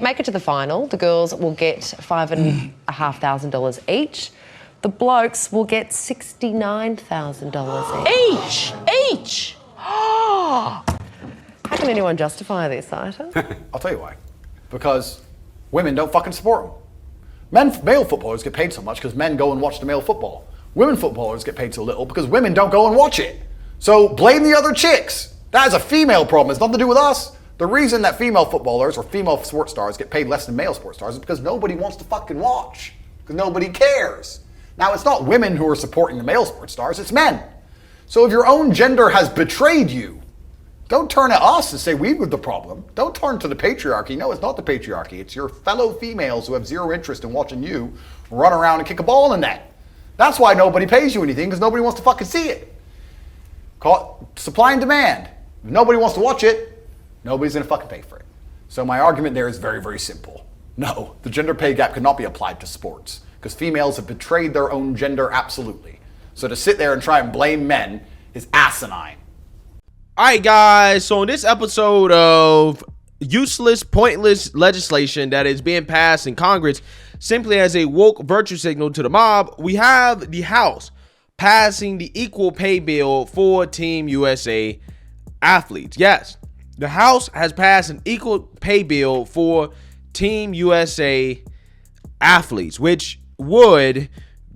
Make it to the final. The girls will get $5,500 each. The blokes will get $69,000 Each. How can anyone justify this, Ita? I'll tell you why. Because women don't fucking support them. Male footballers get paid so much because men go and watch the male football. Women footballers get paid so little because women don't go and watch it. So blame the other chicks. That is a female problem. It's nothing to do with us. The reason that female footballers or female sports stars get paid less than male sports stars is because nobody wants to fucking watch. Because nobody cares. Now, it's not women who are supporting the male sports stars, it's men. So if your own gender has betrayed you, don't turn at us and say we were the problem. Don't turn to the patriarchy. No, it's not the patriarchy. It's your fellow females who have zero interest in watching you run around and kick a ball in the net. That's why nobody pays you anything, because nobody wants to fucking see it. Call it supply and demand. If nobody wants to watch it, nobody's going to fucking pay for it. So my argument there is very, very simple. No, the gender pay gap cannot be applied to sports, because females have betrayed their own gender absolutely. So to sit there and try and blame men is asinine. All right, guys. So in this episode of useless, pointless legislation that is being passed in Congress simply as a woke virtue signal to the mob, we have the House passing the equal pay bill for Team USA athletes. Yes, the House has passed an equal pay bill for Team USA athletes, which would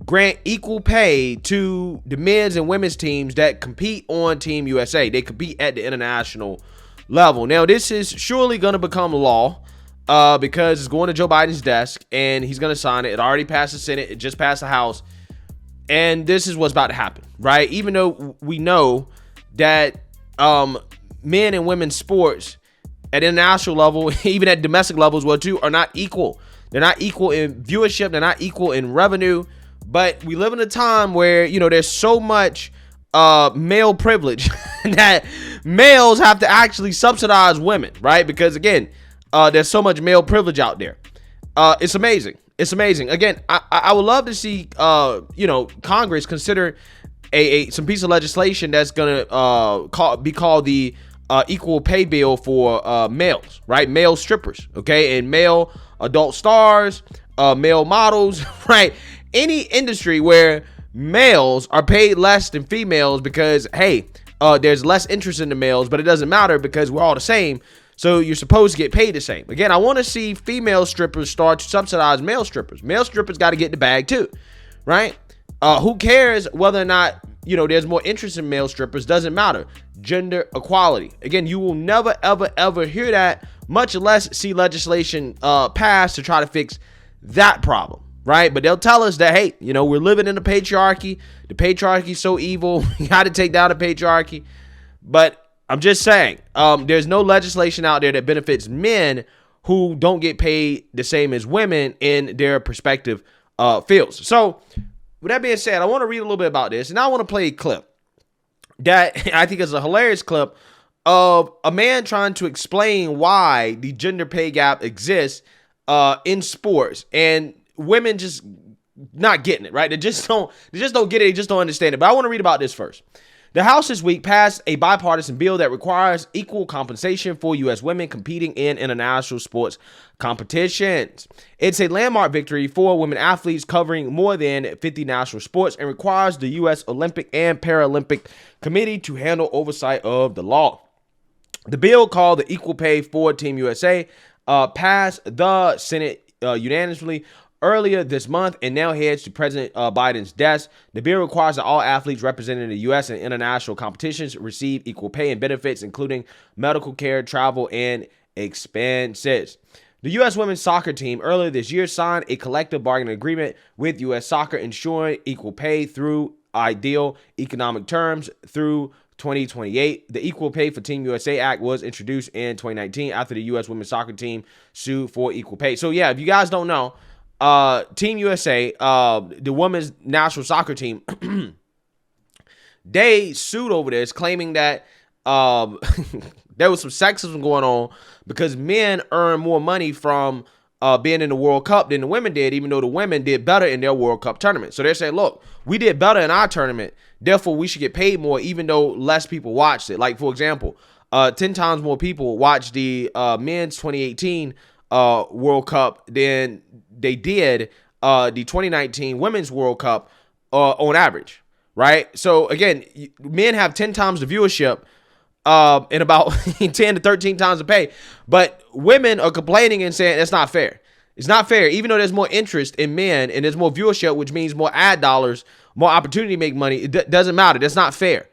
grant equal pay to the men's and women's teams that compete on Team USA. They compete at the international level. Now, this is surely going to become law because it's going to Joe Biden's desk and he's going to sign it. It already passed the Senate. It just passed the House. And this is what's about to happen, right? Even though we know that men and women's sports at international level, even at domestic level as well too, are not equal. They're not equal in viewership. They're not equal in revenue. But we live in a time where, you know, there's so much male privilege that males have to actually subsidize women, right? Because again, there's so much male privilege out there. It's amazing. It's amazing. Again, I would love to see, Congress consider some piece of legislation that's gonna be called the equal pay bill for males, right? Male strippers, okay, and male adult stars, male models, right? Any industry where males are paid less than females because, hey, there's less interest in the males, but it doesn't matter because we're all the same. So you're supposed to get paid the same. Again, I want to see female strippers start to subsidize male strippers. Male strippers got to get the bag too, right? Who cares whether or not, there's more interest in male strippers? Doesn't matter. Gender equality. Again, you will never, ever, ever hear that, much less see legislation passed to try to fix that problem, right? But they'll tell us that, hey, we're living in a patriarchy. The patriarchy is so evil. You got to take down the patriarchy. But I'm just saying, there's no legislation out there that benefits men who don't get paid the same as women in their respective fields. So with that being said, I want to read a little bit about this, and I want to play a clip that I think is a hilarious clip of a man trying to explain why the gender pay gap exists in sports, and women just not getting it, right? They just don't get it. They just don't understand it. But I want to read about this first. The House this week passed a bipartisan bill that requires equal compensation for U.S. women competing in international sports competitions. It's a landmark victory for women athletes covering more than 50 national sports and requires the U.S. Olympic and Paralympic Committee to handle oversight of the law. The bill, called the Equal Pay for Team USA, passed the Senate unanimously earlier this month and now heads to President Biden's desk. The bill requires that all athletes representing the U.S. in international competitions receive equal pay and benefits, including medical care, travel, and expenses. The U.S. women's soccer team earlier this year signed a collective bargaining agreement with U.S. Soccer, ensuring equal pay through ideal economic terms through 2028. The Equal Pay for Team USA Act was introduced in 2019 after the U.S. women's soccer team sued for equal pay. So yeah, if you guys don't know, Team USA, the women's national soccer team, they sued over this, claiming that there was some sexism going on because men earn more money from being in the World Cup than the women did, even though the women did better in their World Cup tournament. So they're saying, look, we did better in our tournament, therefore we should get paid more, even though less people watched it. Like, for example, 10 times more people watched the men's 2018 World Cup than they did the 2019 Women's World Cup on average, right? So again, men have 10 times the viewership and about 10 to 13 times the pay, but women are complaining and saying that's not fair. It's not fair, even though there's more interest in men and there's more viewership, which means more ad dollars, more opportunity to make money. It doesn't matter. That's not fair.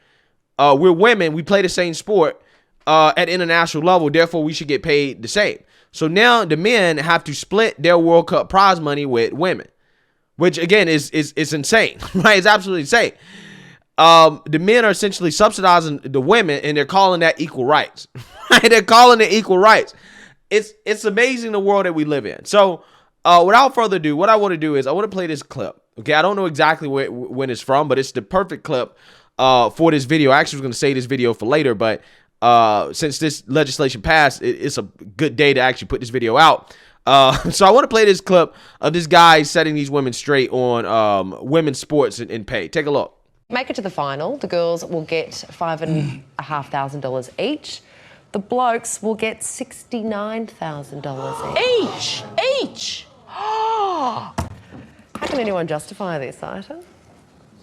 We're women. We play the same sport at international level. Therefore, we should get paid the same. So now the men have to split their World Cup prize money with women, which again is insane, right? It's absolutely insane. The men are essentially subsidizing the women, and they're calling that equal rights. Right? They're calling it equal rights. It's amazing the world that we live in. So without further ado, what I want to do is I want to play this clip. Okay, I don't know exactly when it's from, but it's the perfect clip for this video. I actually was going to save this video for later, but since this legislation passed, it's a good day to actually put this video out. So I want to play this clip of this guy setting these women straight on women's sports and pay. Take a look. Make it to the final. The girls will get $5,500 each. The blokes will get $69,000 Each. Oh. How can anyone justify this, Ita?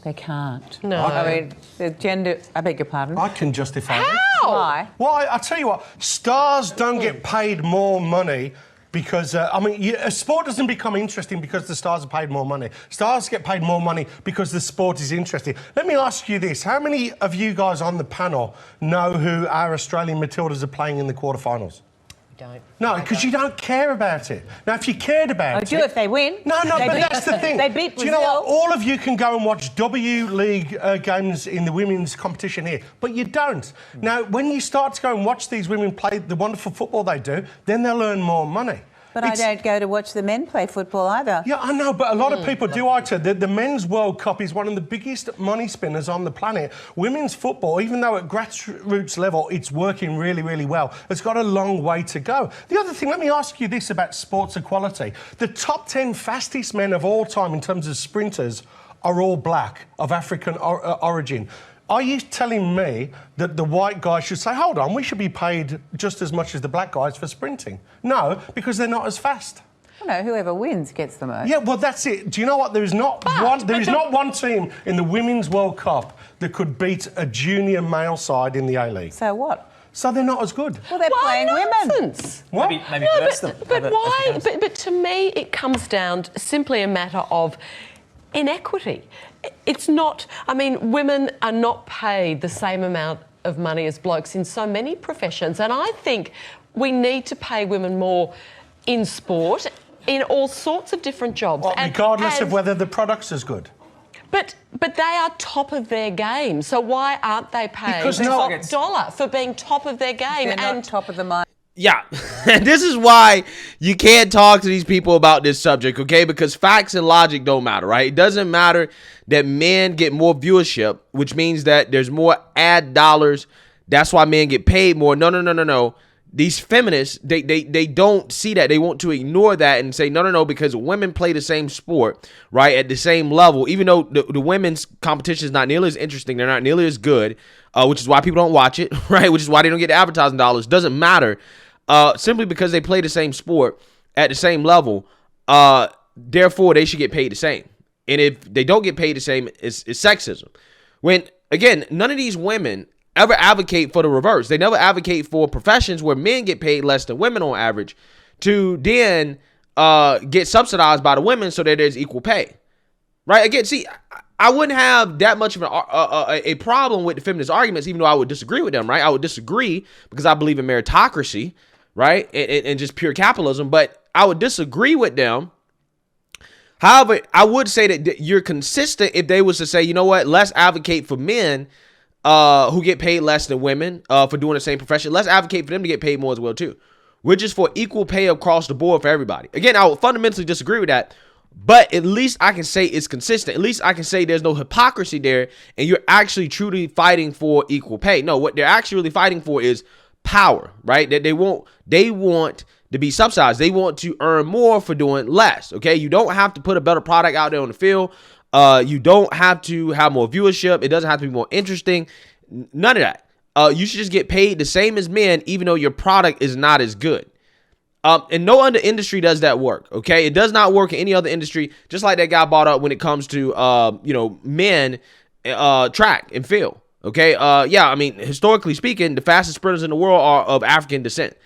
They can't. No. I mean, the gender... I beg your pardon? I can justify it. How? Why? Well, I tell you what, stars don't get paid more money because, a sport doesn't become interesting because the stars are paid more money. Stars get paid more money because the sport is interesting. Let me ask you this. How many of you guys on the panel know who our Australian Matildas are playing in the quarterfinals? Don't. No, because you don't care about it. Now, if you cared about it... I do if they win. No, They but beat- that's the thing. They beat Do you know what? Brazil. All of you can go and watch W League games in the women's competition here, but you don't. Now, when you start to go and watch these women play the wonderful football they do, then they'll earn more money. But I don't go to watch the men play football either. Yeah, I know, but a lot of people do, Ita. The Men's World Cup is one of the biggest money spinners on the planet. Women's football, even though at grassroots level it's working really, really well, it's got a long way to go. The other thing, let me ask you this about sports equality. The top 10 fastest men of all time in terms of sprinters are all black, of African origin. Are you telling me that the white guys should say, hold on, we should be paid just as much as the black guys for sprinting? No, because they're not as fast. I know, whoever wins gets the most. Yeah, well, that's it. Do you know what? There is not one team in the Women's World Cup that could beat a junior male side in the A-League. So what? So they're not as good. Well, they're playing women. Nonsense. What? Maybe No, reverse them. but Have why? a chance. But to me, it comes down to simply a matter of inequity. It's not. I mean, women are not paid the same amount of money as blokes in so many professions, and I think we need to pay women more in sport, in all sorts of different jobs. Well, regardless of and- whether the product's as good. But they are top of their game. So why aren't they paid Because the no- top dollar for being top of their game? They're not top of the mind. Yeah, this is why you can't talk to these people about this subject, okay? Because facts and logic don't matter, right? It doesn't matter that men get more viewership, which means that there's more ad dollars. That's why men get paid more. No. These feminists, they don't see that. They want to ignore that and say, no, because women play the same sport, right, at the same level, even though the women's competition is not nearly as interesting. They're not nearly as good, which is why people don't watch it, right, which is why they don't get the advertising dollars. Doesn't matter. Simply because they play the same sport at the same level, therefore they should get paid the same. And if they don't get paid the same, it's sexism. When, again, none of these women ever advocate for the reverse. They never advocate for professions where men get paid less than women on average to then get subsidized by the women so that there's equal pay. Right? Again, see, I wouldn't have that much of a problem with the feminist arguments, even though I would disagree with them, right? I would disagree because I believe in meritocracy, right? And just pure capitalism, but I would disagree with them. However, I would say that you're consistent if they was to say, you know what, let's advocate for men who get paid less than women for doing the same profession. Let's advocate for them to get paid more as well, too. We're just for equal pay across the board for everybody. Again, I would fundamentally disagree with that, but at least I can say it's consistent. At least I can say there's no hypocrisy there, and you're actually truly fighting for equal pay. No, what they're actually really fighting for is power, right? That they want to be subsidized. They want to earn more for doing less, okay? You don't have to put a better product out there on the field. You don't have to have more viewership. It doesn't have to be more interesting. None of that. You should just get paid the same as men, even though your product is not as good. And no other industry does that work, okay? It does not work in any other industry, just like that guy brought up when it comes to, men, track and field, okay? Yeah, I mean, historically speaking, the fastest sprinters in the world are of African descent.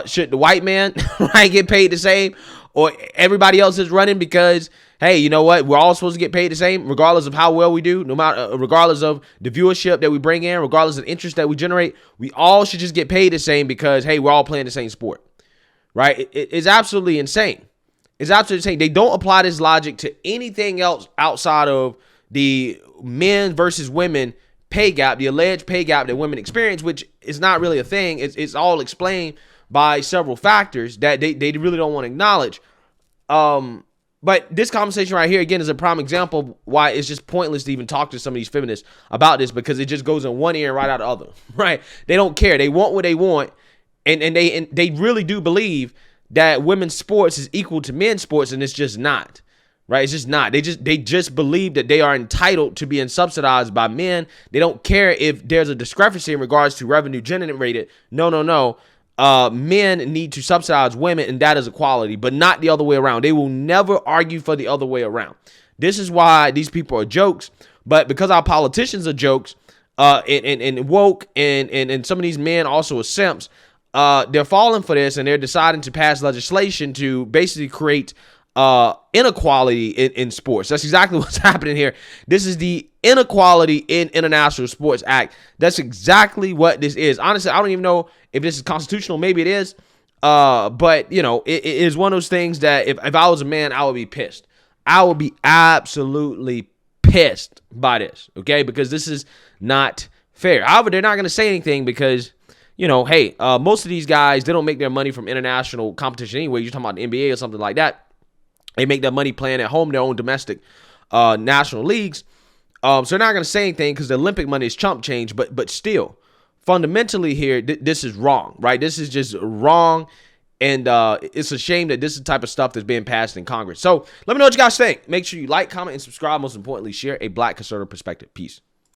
Should the white man, right, get paid the same? Or everybody else is running because, hey, you know what? We're all supposed to get paid the same, regardless of how well we do, no matter, regardless of the viewership that we bring in, regardless of the interest that we generate. We all should just get paid the same because, hey, we're all playing the same sport. Right? It's absolutely insane. It's absolutely insane. They don't apply this logic to anything else outside of the men versus women pay gap, the alleged pay gap that women experience, which is not really a thing. It's all explained by several factors that they really don't want to acknowledge. But this conversation right here, again, is a prime example of why it's just pointless to even talk to some of these feminists about this, because it just goes in one ear and right out the other. Right? They don't care. They want what they want. And they really do believe that women's sports is equal to men's sports, and it's just not, right? It's just not. They just believe that they are entitled to being subsidized by men. They don't care if there's a discrepancy in regards to revenue generated. No. Men need to subsidize women, and that is equality, but not the other way around. They will never argue for the other way around. This is why these people are jokes. But because our politicians are jokes, and woke, and some of these men also are simps. They're falling for this, and they're deciding to pass legislation to basically create inequality in sports. That's exactly what's happening here. This is the Inequality in International Sports Act. That's exactly what this is. Honestly, I don't even know if this is constitutional. Maybe it is. But, it is one of those things that if I was a man, I would be pissed. I would be absolutely pissed by this, okay? Because this is not fair. However, they're not going to say anything because, hey, most of these guys, they don't make their money from international competition anyway. You're talking about the NBA or something like that. They make their money playing at home, their own domestic national leagues. So they're not going to say anything because the Olympic money is chump change. But still, fundamentally here, this is wrong, right? This is just wrong. And it's a shame that this is the type of stuff that's being passed in Congress. So let me know what you guys think. Make sure you like, comment, and subscribe. Most importantly, share a Black conservative perspective. Peace.